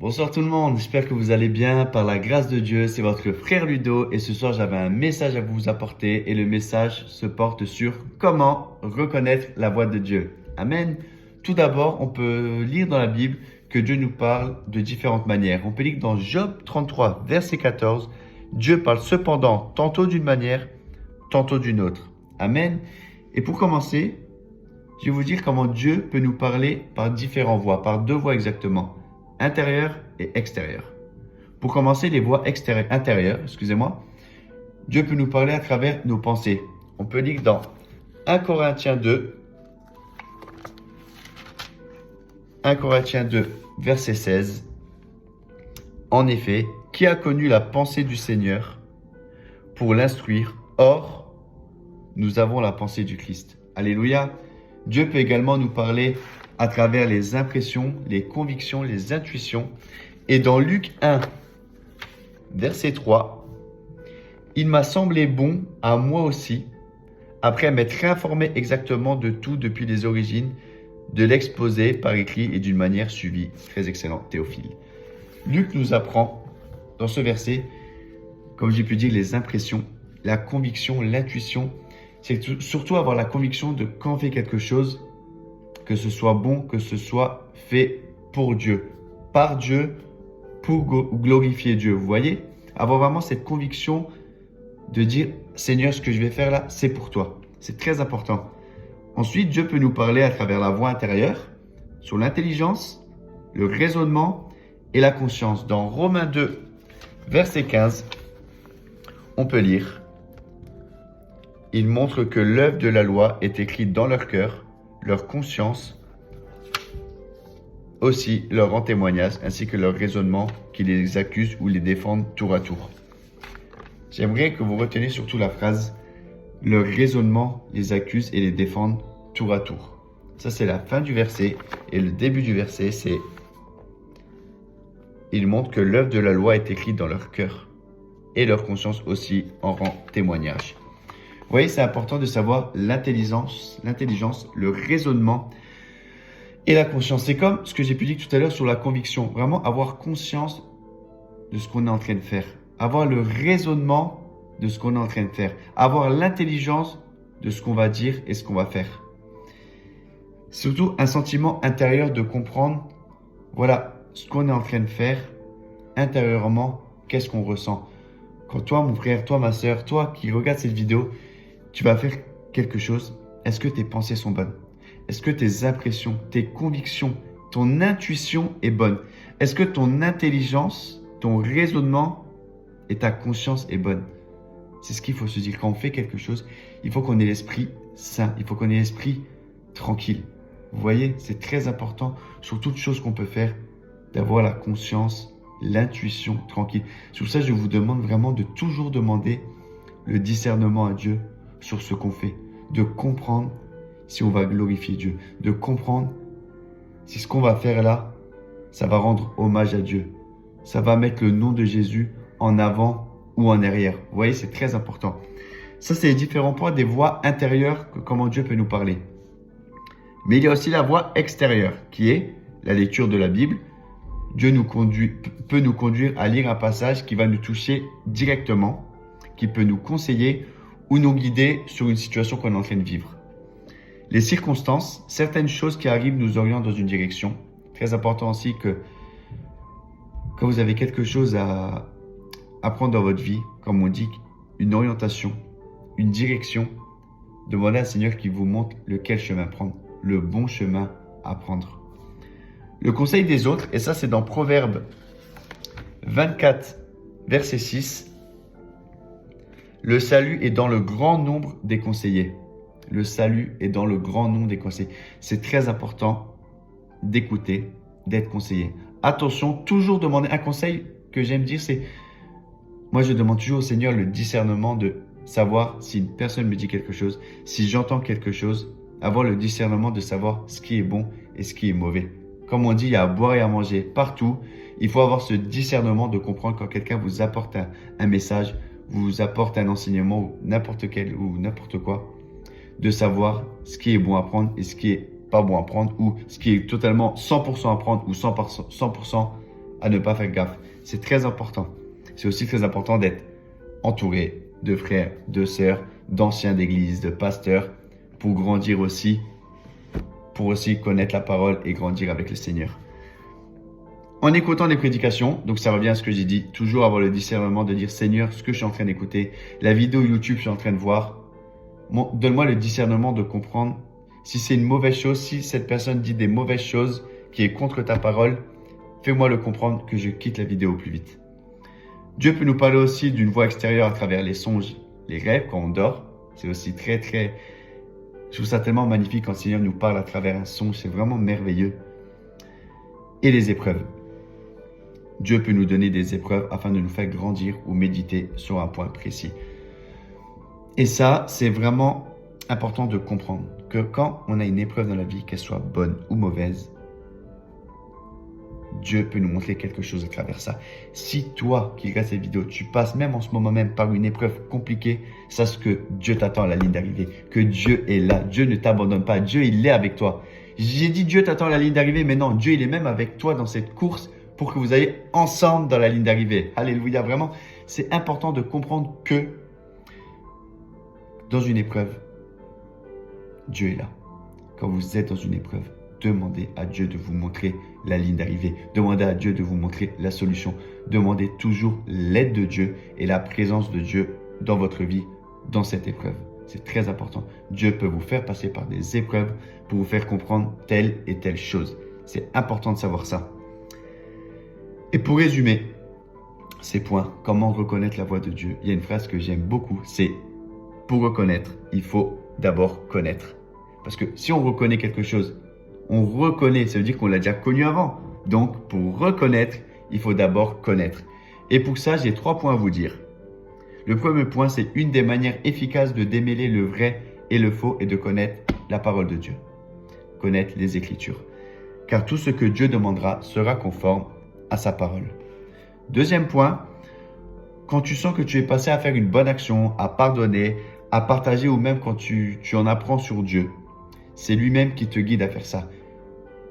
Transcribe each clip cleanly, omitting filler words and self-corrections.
Bonsoir tout le monde, j'espère que vous allez bien. Par la grâce de Dieu, c'est votre frère Ludo et ce soir j'avais un message à vous apporter et le message se porte sur comment reconnaître la voix de Dieu. Amen. Tout d'abord, on peut lire dans la Bible que Dieu nous parle de différentes manières. On peut lire dans Job 33, verset 14, Dieu parle cependant tantôt d'une manière, tantôt d'une autre. Amen. Et pour commencer, je vais vous dire comment Dieu peut nous parler par différentes voies, par deux voies exactement. Intérieur et extérieur. Pour commencer, les voies intérieures, Dieu peut nous parler à travers nos pensées. On peut lire dans 1 Corinthiens 2, verset 16. En effet, qui a connu la pensée du Seigneur pour l'instruire? Or, nous avons la pensée du Christ. Alléluia. Dieu peut également nous parler à travers les impressions, les convictions, les intuitions. Et dans Luc 1, verset 3, « Il m'a semblé bon à moi aussi, après m'être informé exactement de tout depuis les origines, de l'exposer par écrit et d'une manière suivie. » Très excellent, Théophile. Luc nous apprend, dans ce verset, comme j'ai pu dire, les impressions, la conviction, l'intuition. C'est surtout avoir la conviction de quand on fait quelque chose, que ce soit bon, que ce soit fait pour Dieu, par Dieu, pour glorifier Dieu. Vous voyez? Avoir vraiment cette conviction de dire, Seigneur, ce que je vais faire là, c'est pour toi. C'est très important. Ensuite, Dieu peut nous parler à travers la voix intérieure, sur l'intelligence, le raisonnement et la conscience. Dans Romains 2, verset 15, on peut lire, « Il montre que l'œuvre de la loi est écrite dans leur cœur, leur conscience aussi leur rend témoignage, ainsi que leur raisonnement qui les accuse ou les défendent tour à tour. » J'aimerais que vous reteniez surtout la phrase « leur raisonnement les accuse et les défendent tour à tour ». Ça, c'est la fin du verset. Et le début du verset, c'est « Il montre que l'œuvre de la loi est écrite dans leur cœur et leur conscience aussi en rend témoignage. » Vous voyez, c'est important de savoir l'intelligence, le raisonnement et la conscience. C'est comme ce que j'ai pu dire tout à l'heure sur la conviction. Vraiment avoir conscience de ce qu'on est en train de faire. Avoir le raisonnement de ce qu'on est en train de faire. Avoir l'intelligence de ce qu'on va dire et ce qu'on va faire. Surtout un sentiment intérieur de comprendre, voilà, ce qu'on est en train de faire intérieurement, qu'est-ce qu'on ressent. Quand toi, mon frère, toi, ma soeur, toi qui regardes cette vidéo, tu vas faire quelque chose. Est-ce que tes pensées sont bonnes? Est-ce que tes impressions, tes convictions, ton intuition est bonne? Est-ce que ton intelligence, ton raisonnement et ta conscience est bonne? C'est ce qu'il faut se dire. Quand on fait quelque chose, il faut qu'on ait l'esprit sain. Il faut qu'on ait l'esprit tranquille. Vous voyez, c'est très important sur toute chose qu'on peut faire, d'avoir la conscience, l'intuition tranquille. Sur ça, je vous demande vraiment de toujours demander le discernement à Dieu sur ce qu'on fait, de comprendre si on va glorifier Dieu, de comprendre si ce qu'on va faire là, ça va rendre hommage à Dieu, ça va mettre le nom de Jésus en avant ou en arrière. Vous voyez, c'est très important. Ça, c'est les différents points des voies intérieures, comment Dieu peut nous parler. Mais il y a aussi la voie extérieure, qui est la lecture de la Bible. Dieu peut nous conduire à lire un passage qui va nous toucher directement, qui peut nous conseiller ou nous guider sur une situation qu'on est en train de vivre. Les circonstances, certaines choses qui arrivent nous orientent dans une direction. Très important aussi que quand vous avez quelque chose à prendre dans votre vie, comme on dit, une orientation, une direction, demandez à Seigneur qu'il vous montre lequel chemin prendre, le bon chemin à prendre. Le conseil des autres, et ça c'est dans Proverbes 24, verset 6, « Le salut est dans le grand nombre des conseillers. » Le salut est dans le grand nombre des conseillers. C'est très important d'écouter, d'être conseillé. Attention, toujours demander un conseil que j'aime dire, c'est, moi je demande toujours au Seigneur le discernement de savoir si une personne me dit quelque chose, si j'entends quelque chose, avoir le discernement de savoir ce qui est bon et ce qui est mauvais. Comme on dit, il y a à boire et à manger partout. Il faut avoir ce discernement de comprendre quand quelqu'un vous apporte un message, vous apporte un enseignement ou n'importe quoi, de savoir ce qui est bon à prendre et ce qui est pas bon à prendre, ou ce qui est totalement 100% à prendre ou 100% à ne pas faire gaffe. C'est très important. C'est aussi très important d'être entouré de frères, de sœurs, d'anciens d'église, de pasteurs, pour grandir aussi, pour aussi connaître la parole et grandir avec le Seigneur. En écoutant les prédications, donc ça revient à ce que j'ai dit, toujours avoir le discernement de dire Seigneur, ce que je suis en train d'écouter, la vidéo YouTube que je suis en train de voir, donne-moi le discernement de comprendre si c'est une mauvaise chose, si cette personne dit des mauvaises choses qui est contre ta parole, fais-moi le comprendre que je quitte la vidéo au plus vite. Dieu peut nous parler aussi d'une voix extérieure à travers les songes, les rêves quand on dort. C'est aussi je trouve ça tellement magnifique quand le Seigneur nous parle à travers un songe, c'est vraiment merveilleux. Et les épreuves. Dieu peut nous donner des épreuves afin de nous faire grandir ou méditer sur un point précis. Et ça, c'est vraiment important de comprendre que quand on a une épreuve dans la vie, qu'elle soit bonne ou mauvaise, Dieu peut nous montrer quelque chose à travers ça. Si toi qui regardes cette vidéo, tu passes même en ce moment même par une épreuve compliquée, sache que Dieu t'attend à la ligne d'arrivée, que Dieu est là. Dieu ne t'abandonne pas. Dieu, il est avec toi. J'ai dit Dieu t'attend à la ligne d'arrivée, mais non, Dieu, il est même avec toi dans cette course pour que vous ayez ensemble dans la ligne d'arrivée. Alléluia, vraiment, c'est important de comprendre que dans une épreuve, Dieu est là. Quand vous êtes dans une épreuve, demandez à Dieu de vous montrer la ligne d'arrivée. Demandez à Dieu de vous montrer la solution. Demandez toujours l'aide de Dieu et la présence de Dieu dans votre vie, dans cette épreuve. C'est très important. Dieu peut vous faire passer par des épreuves pour vous faire comprendre telle et telle chose. C'est important de savoir ça. Et pour résumer ces points, comment reconnaître la voix de Dieu, il y a une phrase que j'aime beaucoup, c'est pour reconnaître, il faut d'abord connaître. Parce que si on reconnaît quelque chose, on reconnaît, ça veut dire qu'on l'a déjà connu avant. Donc, pour reconnaître, il faut d'abord connaître. Et pour ça, j'ai 3 points à vous dire. Le premier point, c'est une des manières efficaces de démêler le vrai et le faux et de connaître la parole de Dieu. Connaître les Écritures. Car tout ce que Dieu demandera sera conforme à sa parole. Deuxième point, quand tu sens que tu es passé à faire une bonne action, à pardonner, à partager ou même quand tu en apprends sur Dieu, c'est lui-même qui te guide à faire ça.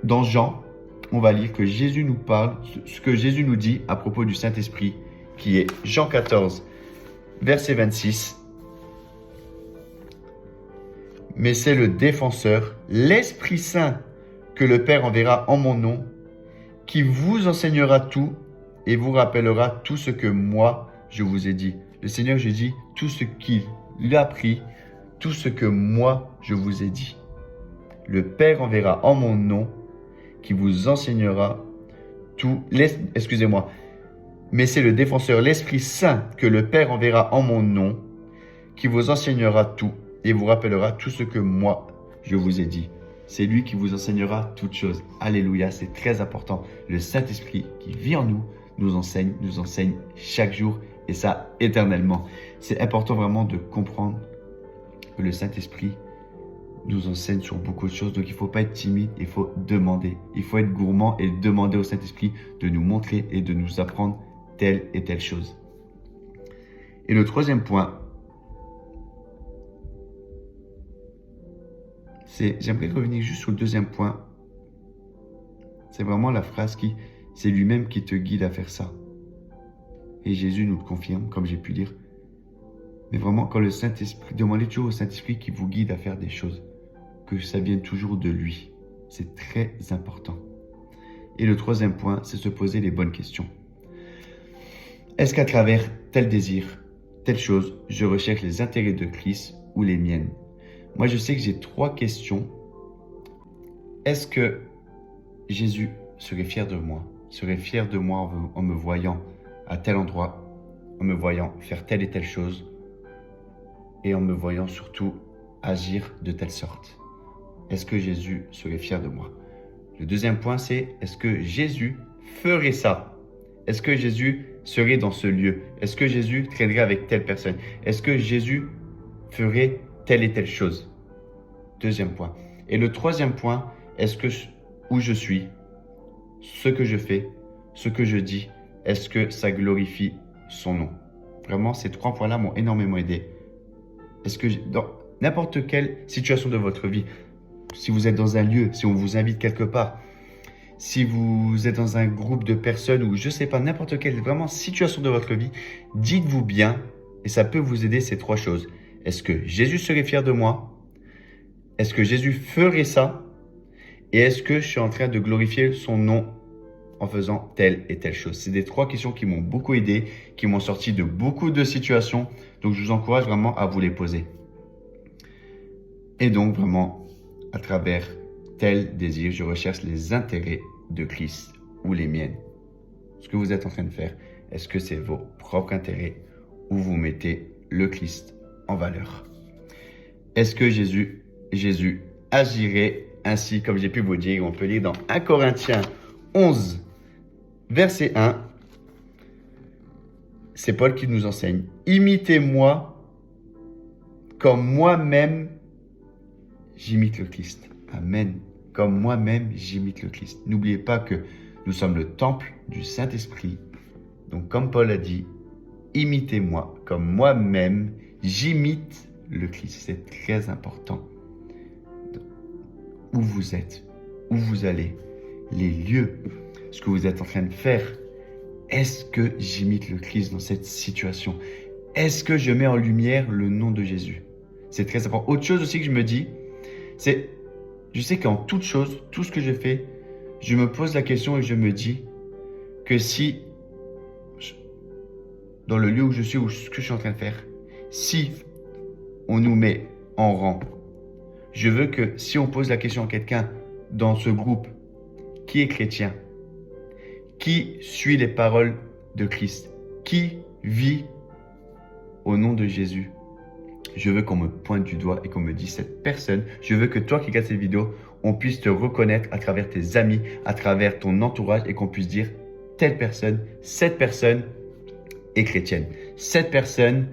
Dans Jean, on va lire que Jésus nous parle, ce que Jésus nous dit à propos du Saint-Esprit, qui est Jean 14, verset 26. Mais c'est le défenseur, l'Esprit Saint, que le Père enverra en mon nom, qui vous enseignera tout et vous rappellera tout ce que moi, je vous ai dit. Le Seigneur, je dis tout ce qu'il a appris, tout ce que moi, je vous ai dit. Le Père enverra en mon nom, qui vous enseignera tout. Excusez-moi. Mais c'est le défenseur, l'Esprit Saint, que le Père enverra en mon nom, qui vous enseignera tout et vous rappellera tout ce que moi, je vous ai dit. C'est lui qui vous enseignera toutes choses. Alléluia, c'est très important. Le Saint-Esprit qui vit en nous, nous enseigne chaque jour et ça éternellement. C'est important vraiment de comprendre que le Saint-Esprit nous enseigne sur beaucoup de choses. Donc, il ne faut pas être timide, il faut demander. Il faut être gourmand et demander au Saint-Esprit de nous montrer et de nous apprendre telle et telle chose. Et le troisième point, j'aimerais revenir juste sur le deuxième point. C'est vraiment la phrase c'est lui-même qui te guide à faire ça. Et Jésus nous le confirme, comme j'ai pu dire. Mais vraiment, quand le Saint-Esprit, demandez toujours au Saint-Esprit qui vous guide à faire des choses, que ça vienne toujours de lui. C'est très important. Et le troisième point, c'est se poser les bonnes questions. Est-ce qu'à travers tel désir, telle chose, je recherche les intérêts de Christ ou les miennes? Moi, je sais que j'ai 3 questions. Est-ce que Jésus serait fier de moi? Serait fier de moi en me voyant à tel endroit, en me voyant faire telle et telle chose, et en me voyant surtout agir de telle sorte? Est-ce que Jésus serait fier de moi? Le deuxième point, c'est est-ce que Jésus ferait ça? Est-ce que Jésus serait dans ce lieu? Est-ce que Jésus traînerait avec telle personne? Est-ce que Jésus ferait telle et telle chose? Deuxième point. Et le troisième point, est-ce que où je suis, ce que je fais, ce que je dis, est-ce que ça glorifie son nom? Vraiment, ces 3 points-là m'ont énormément aidé. Est-ce que dans n'importe quelle situation de votre vie, si vous êtes dans un lieu, si on vous invite quelque part, si vous êtes dans un groupe de personnes ou je ne sais pas, n'importe quelle vraiment situation de votre vie, dites-vous bien, et ça peut vous aider ces 3 choses. Est-ce que Jésus serait fier de moi? Est-ce que Jésus ferait ça? Et est-ce que je suis en train de glorifier son nom en faisant telle et telle chose? C'est des 3 questions qui m'ont beaucoup aidé, qui m'ont sorti de beaucoup de situations. Donc, je vous encourage vraiment à vous les poser. Et donc, vraiment, à travers tel désir, je recherche les intérêts de Christ ou les miennes. Ce que vous êtes en train de faire, est-ce que c'est vos propres intérêts ou vous mettez le Christ en valeur? Est-ce que Jésus agirait ainsi, comme j'ai pu vous dire? On peut lire dans 1 Corinthiens 11, verset 1. C'est Paul qui nous enseigne. Imitez-moi comme moi-même j'imite le Christ. Amen. Comme moi-même j'imite le Christ. N'oubliez pas que nous sommes le temple du Saint-Esprit. Donc comme Paul a dit, imitez-moi comme moi-même j'imite le Christ. C'est très important. Où vous êtes, où vous allez, les lieux, ce que vous êtes en train de faire. Est-ce que j'imite le Christ dans cette situation? Est-ce que je mets en lumière le nom de Jésus? C'est très important. Autre chose aussi que je me dis, c'est, je sais qu'en toute chose, tout ce que je fais, je me pose la question et je me dis que si, dans le lieu où je suis, ou ce que je suis en train de faire, si on nous met en rang, je veux que si on pose la question à quelqu'un dans ce groupe, qui est chrétien, qui suit les paroles de Christ, qui vit au nom de Jésus, je veux qu'on me pointe du doigt et qu'on me dise cette personne, je veux que toi qui regardes cette vidéo, on puisse te reconnaître à travers tes amis, à travers ton entourage et qu'on puisse dire telle personne, cette personne est chrétienne. Cette personne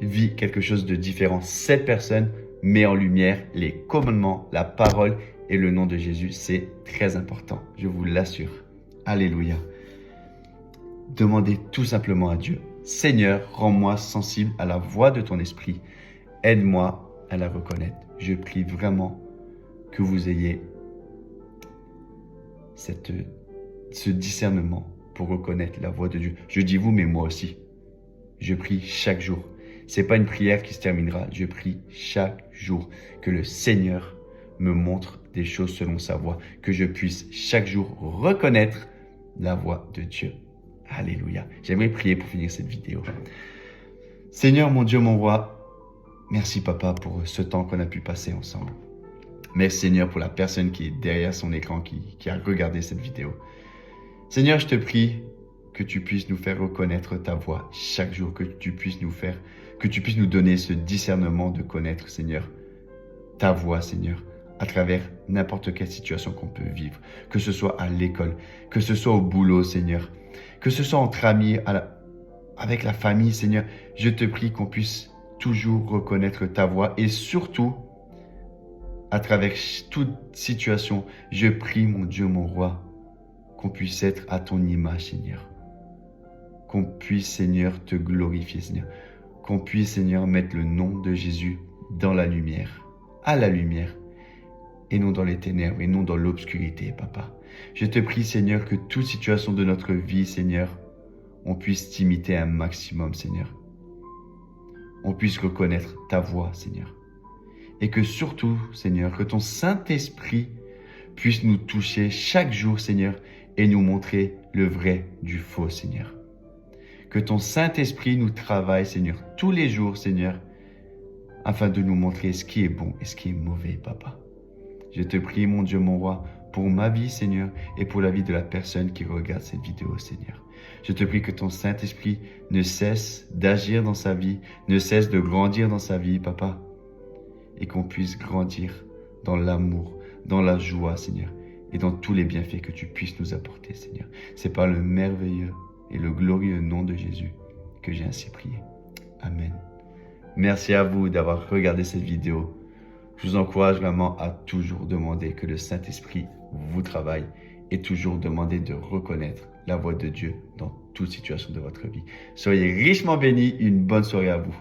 vit quelque chose de différent. Cette personne met en lumière les commandements, la parole et le nom de Jésus. C'est très important, je vous l'assure. Alléluia. Demandez tout simplement à Dieu. Seigneur, rends-moi sensible à la voix de ton esprit. Aide-moi à la reconnaître. Je prie vraiment que vous ayez ce discernement pour reconnaître la voix de Dieu. Je dis vous, mais moi aussi. Je prie chaque jour. C'est pas une prière qui se terminera. Je prie chaque jour que le Seigneur me montre des choses selon sa voix, que je puisse chaque jour reconnaître la voix de Dieu. Alléluia. J'aimerais prier pour finir cette vidéo. Seigneur, mon Dieu, mon roi, merci papa pour ce temps qu'on a pu passer ensemble. Merci Seigneur pour la personne qui est derrière son écran, qui a regardé cette vidéo. Seigneur, je te prie que tu puisses nous faire reconnaître ta voix chaque jour, que tu puisses nous donner ce discernement de connaître, Seigneur, ta voix, Seigneur, à travers n'importe quelle situation qu'on peut vivre, que ce soit à l'école, que ce soit au boulot, Seigneur, que ce soit entre amis, avec la famille, Seigneur. Je te prie qu'on puisse toujours reconnaître ta voix et surtout, à travers toute situation, je prie, mon Dieu, mon roi, qu'on puisse être à ton image, Seigneur. Qu'on puisse, Seigneur, te glorifier, Seigneur. Qu'on puisse, Seigneur, mettre le nom de Jésus dans la lumière, à la lumière, et non dans les ténèbres, et non dans l'obscurité, papa. Je te prie, Seigneur, que toute situation de notre vie, Seigneur, on puisse t'imiter un maximum, Seigneur. On puisse reconnaître ta voix, Seigneur. Et que surtout, Seigneur, que ton Saint-Esprit puisse nous toucher chaque jour, Seigneur, et nous montrer le vrai du faux, Seigneur. Que ton Saint-Esprit nous travaille, Seigneur, tous les jours, Seigneur, afin de nous montrer ce qui est bon et ce qui est mauvais, papa. Je te prie, mon Dieu, mon roi, pour ma vie, Seigneur, et pour la vie de la personne qui regarde cette vidéo, Seigneur. Je te prie que ton Saint-Esprit ne cesse d'agir dans sa vie, ne cesse de grandir dans sa vie, papa, et qu'on puisse grandir dans l'amour, dans la joie, Seigneur, et dans tous les bienfaits que tu puisses nous apporter, Seigneur. C'est par le merveilleux et le glorieux nom de Jésus que j'ai ainsi prié. Amen. Merci à vous d'avoir regardé cette vidéo. Je vous encourage vraiment à toujours demander que le Saint-Esprit vous travaille et toujours demander de reconnaître la voix de Dieu dans toute situation de votre vie. Soyez richement bénis. Une bonne soirée à vous.